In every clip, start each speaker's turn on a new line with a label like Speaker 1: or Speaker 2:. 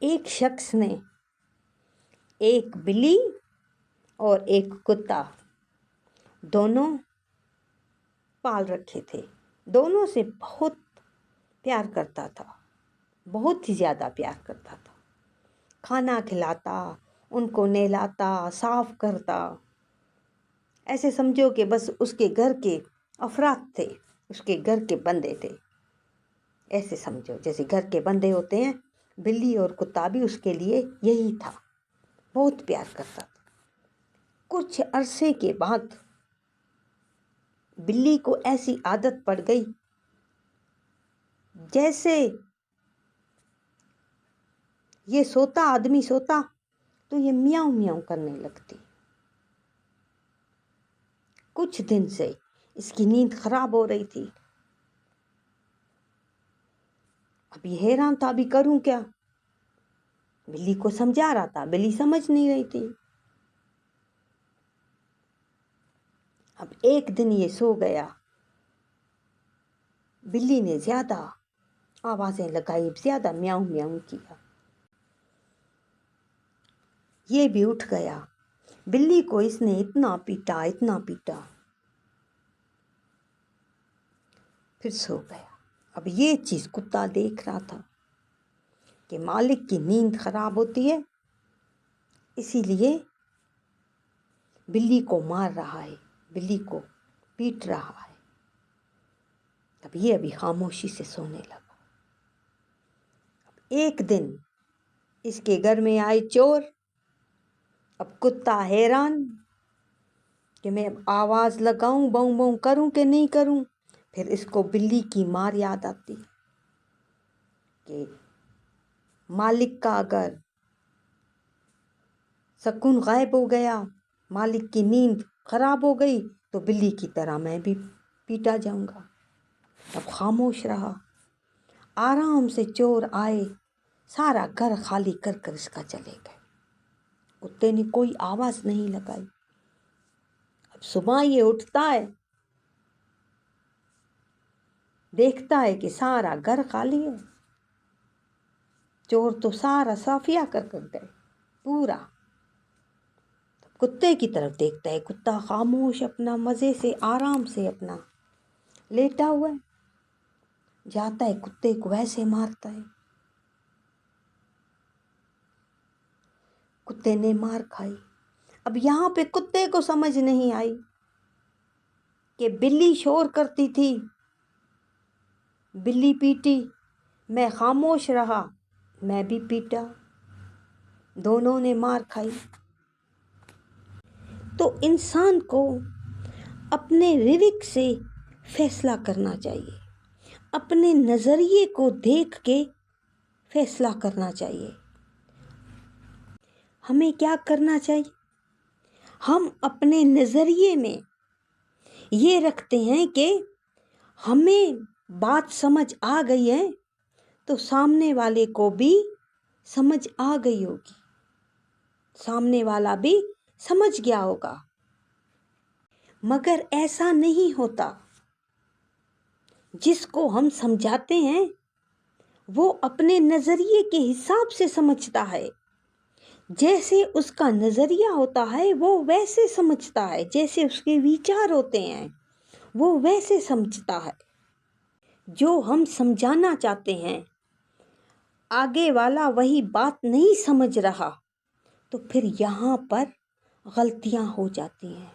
Speaker 1: ایک شخص نے ایک بلی اور ایک کتا دونوں پال رکھے تھے. دونوں سے بہت پیار کرتا تھا، بہت ہی زیادہ پیار کرتا تھا. کھانا کھلاتا، ان کو نہلاتا، صاف کرتا. ایسے سمجھو کہ بس اس کے گھر کے افراد تھے، اس کے گھر کے بندے تھے. ایسے سمجھو جیسے گھر کے بندے ہوتے ہیں، بلی اور کتا بھی اس کے لیے یہی تھا. بہت پیار کرتا تھا. کچھ عرصے کے بعد بلی کو ایسی عادت پڑ گئی، جیسے یہ سوتا آدمی سوتا تو یہ میاؤں میاؤں کرنے لگتی. کچھ دن سے اس کی نیند خراب ہو رہی تھی. اب یہ حیران تھا، ابھی کروں کیا؟ بلی کو سمجھا رہا تھا، بلی سمجھ نہیں رہی تھی. اب ایک دن یہ سو گیا. بلی نے زیادہ آوازیں لگائی، زیادہ میاؤں میاؤں کیا. یہ بھی اٹھ گیا. بلی کو اس نے اتنا پیٹا، اتنا پیٹا، پھر سو گیا. اب یہ چیز کتا دیکھ رہا تھا کہ مالک کی نیند خراب ہوتی ہے، اسی لیے بلی کو مار رہا ہے، بلی کو پیٹ رہا ہے. اب یہ ابھی خاموشی سے سونے لگا. اب ایک دن اس کے گھر میں آئے چور. اب کتا حیران کہ میں اب آواز لگاؤں، بوں بوں کروں کہ نہیں کروں. پھر اس کو بلی کی مار یاد آتی کہ مالک کا اگر سکون غائب ہو گیا، مالک کی نیند خراب ہو گئی تو بلی کی طرح میں بھی پیٹا جاؤں گا. اب خاموش رہا. آرام سے چور آئے، سارا گھر خالی کر کر اس کا چلے گئے. کتے نے کوئی آواز نہیں لگائی. اب صبح یہ اٹھتا ہے، دیکھتا ہے کہ سارا گھر خالی ہے. چور تو سارا صافیہ کر کر گئے پورا. کتے کی طرف دیکھتا ہے، کتا خاموش اپنا مزے سے آرام سے اپنا لیٹا ہوا ہے. جاتا ہے کتے کو ویسے مارتا ہے. کتے نے مار کھائی. اب یہاں پہ کتے کو سمجھ نہیں آئی کہ بلی شور کرتی تھی، بلی پیٹی، میں خاموش رہا، میں بھی پیٹا، دونوں نے مار کھائی. تو انسان کو اپنے رزق سے فیصلہ کرنا چاہیے، اپنے نظریے کو دیکھ کے فیصلہ کرنا چاہیے. ہمیں کیا کرنا چاہیے؟ ہم اپنے نظریے میں یہ رکھتے ہیں کہ ہمیں بات سمجھ آ گئی ہے تو سامنے والے کو بھی سمجھ آ گئی ہوگی، سامنے والا بھی سمجھ گیا ہوگا. مگر ایسا نہیں ہوتا. جس کو ہم سمجھاتے ہیں وہ اپنے نظریے کے حساب سے سمجھتا ہے. جیسے اس کا نظریہ ہوتا ہے وہ ویسے سمجھتا ہے، جیسے اس کے ویچار ہوتے ہیں وہ ویسے سمجھتا ہے. جو ہم سمجھانا چاہتے ہیں آگے والا وہی بات نہیں سمجھ رہا تو پھر یہاں پر غلطیاں ہو جاتی ہیں.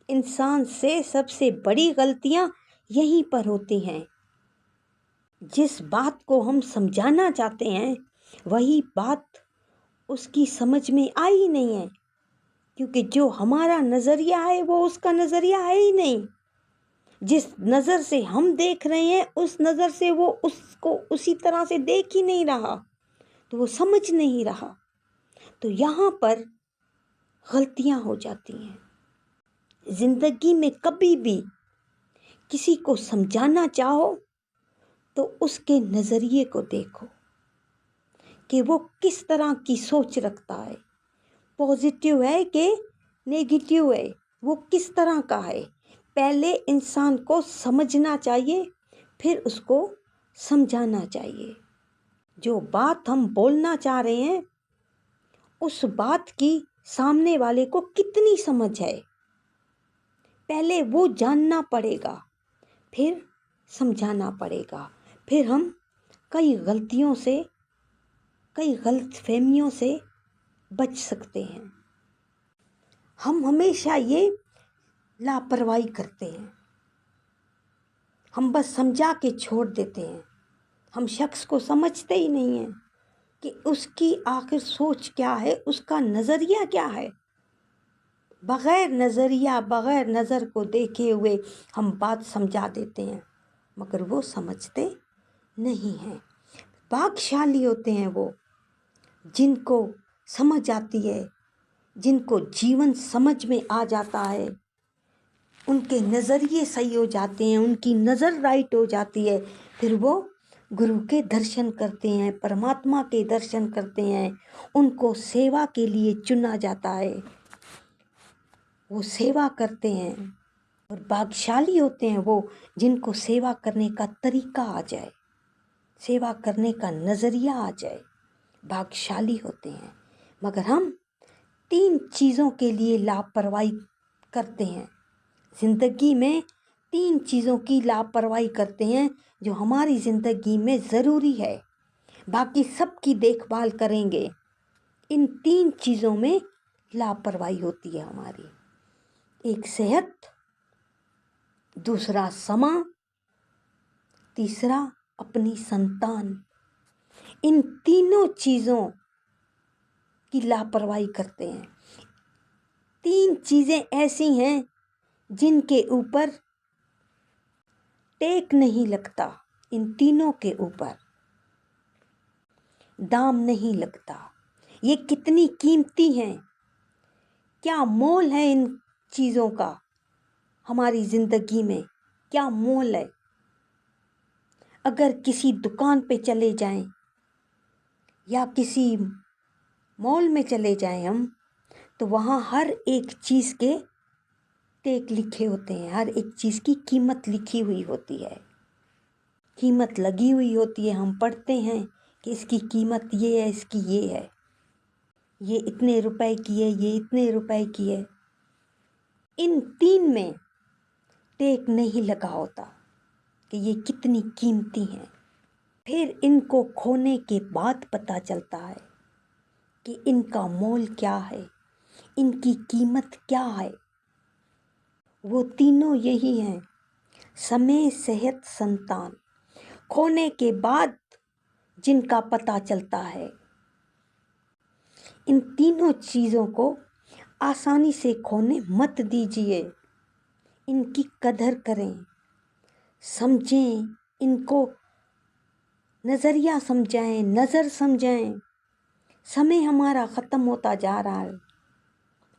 Speaker 1: انسان سے سب سے بڑی غلطیاں یہیں پر ہوتی ہیں. جس بات کو ہم سمجھانا چاہتے ہیں وہی بات اس کی سمجھ میں آئی نہیں ہے، کیونکہ جو ہمارا نظریہ ہے وہ اس کا نظریہ ہے ہی نہیں. جس نظر سے ہم دیکھ رہے ہیں اس نظر سے وہ اس کو اسی طرح سے دیکھ ہی نہیں رہا تو وہ سمجھ نہیں رہا. تو یہاں پر غلطیاں ہو جاتی ہیں. زندگی میں کبھی بھی کسی کو سمجھانا چاہو تو اس کے نظریے کو دیکھو کہ وہ کس طرح کی سوچ رکھتا ہے، پازیٹیو ہے کہ نیگیٹیو ہے، وہ کس طرح کا ہے. پہلے انسان کو سمجھنا چاہیے، پھر اس کو سمجھانا چاہیے. جو بات ہم بولنا چاہ رہے ہیں اس بات کی سامنے والے کو کتنی سمجھ ہے، پہلے وہ جاننا پڑے گا، پھر سمجھانا پڑے گا، پھر ہم کئی غلطیوں سے، کئی غلط فہمیوں سے بچ سکتے ہیں۔ ہم ہمیشہ یہ لاپرواہی کرتے ہیں، ہم بس سمجھا کے چھوڑ دیتے ہیں، ہم شخص کو سمجھتے ہی نہیں ہیں کہ اس کی آخر سوچ کیا ہے، اس کا نظریہ کیا ہے۔ بغیر نظریہ، بغیر نظر کو دیکھے ہوئے ہم بات سمجھا دیتے ہیں، مگر وہ سمجھتے نہیں ہیں۔ بھاگشالی ہوتے ہیں وہ، جن کو سمجھ آتی ہے، جن کو جیون سمجھ میں آ جاتا ہے، ان کے نظریے صحیح ہو جاتے ہیں، ان کی نظر رائٹ ہو جاتی ہے، پھر وہ گرو کے درشن کرتے ہیں، پرماتما کے درشن کرتے ہیں، ان کو سیوا کے لیے چنا جاتا ہے، وہ سیوا کرتے ہیں۔ اور بھاگشالی ہوتے ہیں وہ جن کو سیوا کرنے کا طریقہ آ جائے، سیوا کرنے کا نظریہ آ جائے، بھاگشالی ہوتے ہیں۔ مگر ہم 3 چیزوں کے لیے لاپرواہی کرتے ہیں، زندگی میں 3 چیزوں کی لاپرواہی کرتے ہیں جو ہماری زندگی میں ضروری ہے، باقی سب کی دیکھ بھال کریں گے، ان 3 چیزوں میں لاپرواہی ہوتی ہے ہماری۔ ایک صحت، دوسرا سما، تیسرا اپنی سنتان۔ ان تینوں چیزوں کی لاپرواہی کرتے ہیں۔ 3 چیزیں ایسی ہیں جن کے اوپر ٹیک نہیں لگتا، ان تینوں کے اوپر دام نہیں لگتا۔ یہ کتنی قیمتی ہیں، کیا مول ہے ان چیزوں کا ہماری زندگی میں، کیا مول ہے۔ اگر کسی دکان پہ چلے جائیں یا کسی مال میں چلے جائیں ہم، تو وہاں ہر ایک چیز کے ٹیک لکھے ہوتے ہیں، ہر ایک چیز کی قیمت لکھی ہوئی ہوتی ہے، قیمت لگی ہوئی ہوتی ہے، ہم پڑھتے ہیں کہ اس کی قیمت یہ ہے، اس کی یہ ہے، یہ اتنے روپے کی ہے، یہ اتنے روپے کی ہے۔ ان 3 میں ٹیک نہیں لگا ہوتا کہ یہ کتنی قیمتی ہیں۔ پھر ان کو کھونے کے بعد پتہ چلتا ہے کہ ان کا مول کیا ہے، ان کی قیمت کیا ہے۔ وہ تینوں یہی ہیں، سمے، صحت، سنتان۔ کھونے کے بعد جن کا پتہ چلتا ہے، ان تینوں چیزوں کو آسانی سے کھونے مت دیجیے، ان کی قدر کریں، سمجھیں، ان کو نظریہ سمجھائیں، نظر سمجھائیں۔ سمے ہمارا ختم ہوتا جا رہا ہے،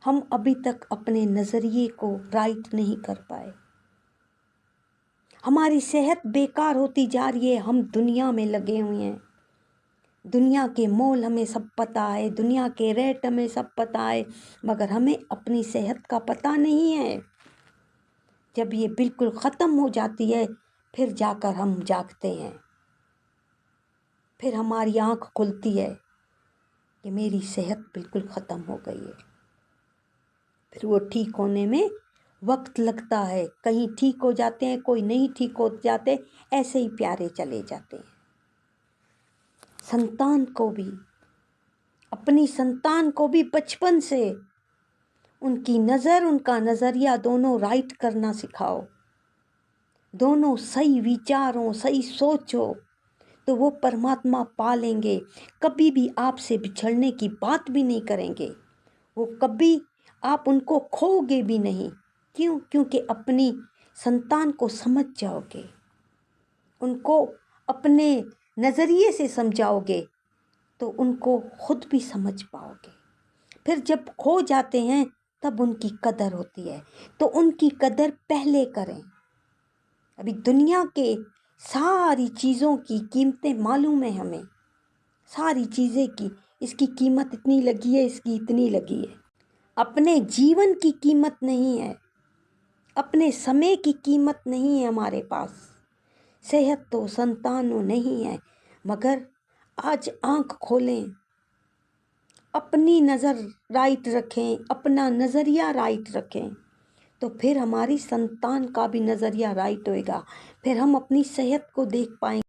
Speaker 1: ہم ابھی تک اپنے نظریے کو رائٹ نہیں کر پائے، ہماری صحت بیکار ہوتی جا رہی ہے، ہم دنیا میں لگے ہوئے ہیں، دنیا کے مول ہمیں سب پتہ ہے، دنیا کے ریٹ ہمیں سب پتہ ہے، مگر ہمیں اپنی صحت کا پتہ نہیں ہے۔ جب یہ بالکل ختم ہو جاتی ہے پھر جا کر ہم جاگتے ہیں، پھر ہماری آنکھ کھلتی ہے کہ میری صحت بالکل ختم ہو گئی ہے۔ پھر وہ ٹھیک ہونے میں وقت لگتا ہے، کہیں ٹھیک ہو جاتے ہیں، کوئی نہیں ٹھیک ہو جاتے، ایسے ہی پیارے چلے جاتے ہیں۔ سنتان کو بھی، اپنی سنتان کو بھی بچپن سے ان کی نظر، ان کا نظریہ دونوں رائٹ کرنا سکھاؤ، دونوں صحیح ویچار ہوں، صحیح سوچ ہو، تو وہ پرماتما پا لیں گے، کبھی بھی آپ سے بچھڑنے کی بات بھی نہیں کریں گے، وہ کبھی آپ ان کو کھو گے بھی نہیں۔ کیوں؟ کیونکہ اپنی سنتان کو سمجھ جاؤ گے، ان کو اپنے نظریے سے سمجھاؤ گے تو ان کو خود بھی سمجھ پاؤ گے۔ پھر جب کھو جاتے ہیں تب ان کی قدر ہوتی ہے، تو ان کی قدر پہلے کریں۔ ابھی دنیا کے ساری چیزوں کی قیمتیں معلوم ہیں ہمیں، ساری چیزیں کی، اس کی قیمت اتنی لگی ہے، اس کی اتنی لگی ہے۔ اپنے جیون کی قیمت نہیں ہے، اپنے سمے کی قیمت نہیں ہے ہمارے پاس، صحت تو سنتان نہیں ہے، مگر آج آنکھ کھولیں، اپنی نظر رائٹ رکھیں، اپنا نظریہ رائٹ رکھیں، تو پھر ہماری سنتان کا بھی نظریہ رائٹ ہوئے گا، پھر ہم اپنی صحت کو دیکھ پائیں